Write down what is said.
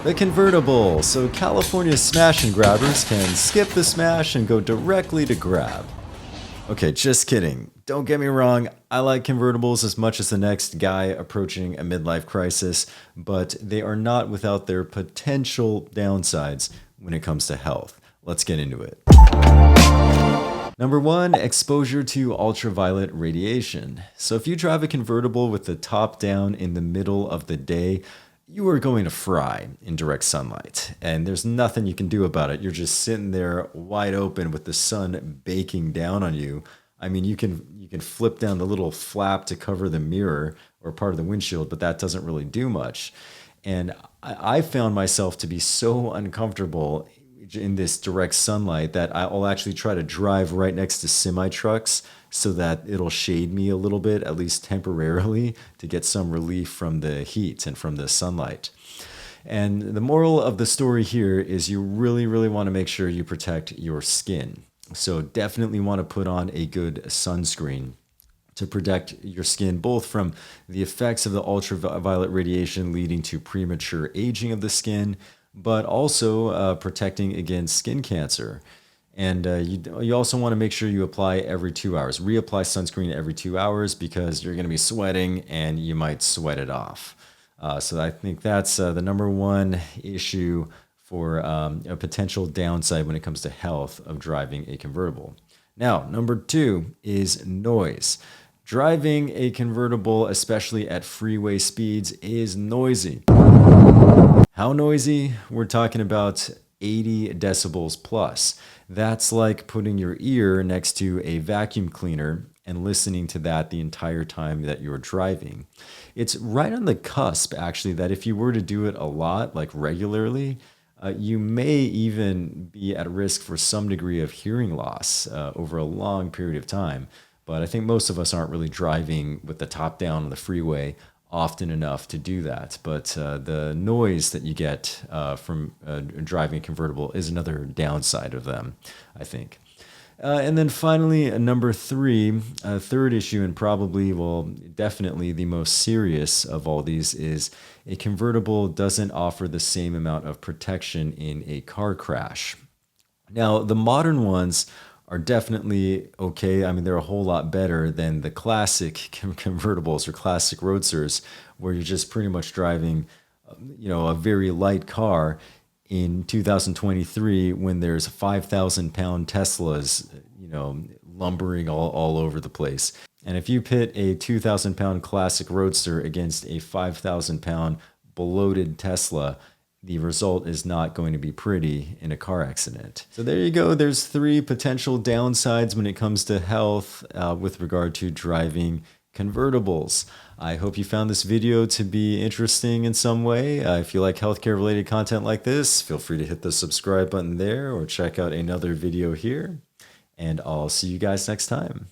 The convertible, so California smash and grabbers can skip the smash and go directly to grab. Okay, just kidding. Don't get me wrong, I like convertibles as much as the next guy approaching a midlife crisis, but they are not without their potential downsides when it comes to health. Let's get into it. Number one, exposure to ultraviolet radiation. So if you drive a convertible with the top down in the middle of the day, you are going to fry in direct sunlight, and there's nothing you can do about it. You're just sitting there wide open with the sun baking down on you. I mean, you can flip down the little flap to cover the mirror or part of the windshield, but that doesn't really do much. And I found myself to be so uncomfortable in this direct sunlight that I'll actually try to drive right next to semi trucks so that it'll shade me a little bit, at least temporarily, to get some relief from the heat and from the sunlight. And the moral of the story here is you really, really want to make sure you protect your skin. So definitely want to put on a good sunscreen to protect your skin both from the effects of the ultraviolet radiation leading to premature aging of the skin, but also protecting against skin cancer. And you also want to make sure you apply every 2 hours. Reapply sunscreen every 2 hours because you're going to be sweating and you might sweat it off. So I think that's the number one issue for a potential downside when it comes to health of driving a convertible. Now, number two is noise. Driving a convertible, especially at freeway speeds, is noisy. How noisy? We're talking about 80 decibels plus. That's like putting your ear next to a vacuum cleaner and listening to that the entire time that you're driving. It's right on the cusp, actually, that if you were to do it a lot, like regularly, you may even be at risk for some degree of hearing loss over a long period of time. But I think most of us aren't really driving with the top down on the freeway often enough to do that. But the noise that you get from driving a convertible is another downside of them, I think. And then finally, number three, third issue, and probably, well, definitely the most serious of all these is a convertible doesn't offer the same amount of protection in a car crash. Now, the modern ones are definitely okay. I mean, they're a whole lot better than the classic convertibles or classic roadsters, where you're just pretty much driving, a very light car in 2023 when there's 5,000-pound Teslas, lumbering all over the place. And if you pit a 2,000-pound classic roadster against a 5,000-pound bloated Tesla, the result is not going to be pretty in a car accident. So there you go. There's three potential downsides when it comes to health with regard to driving convertibles. I hope you found this video to be interesting in some way. If you like healthcare related content like this, feel free to hit the subscribe button there or check out another video here. And I'll see you guys next time.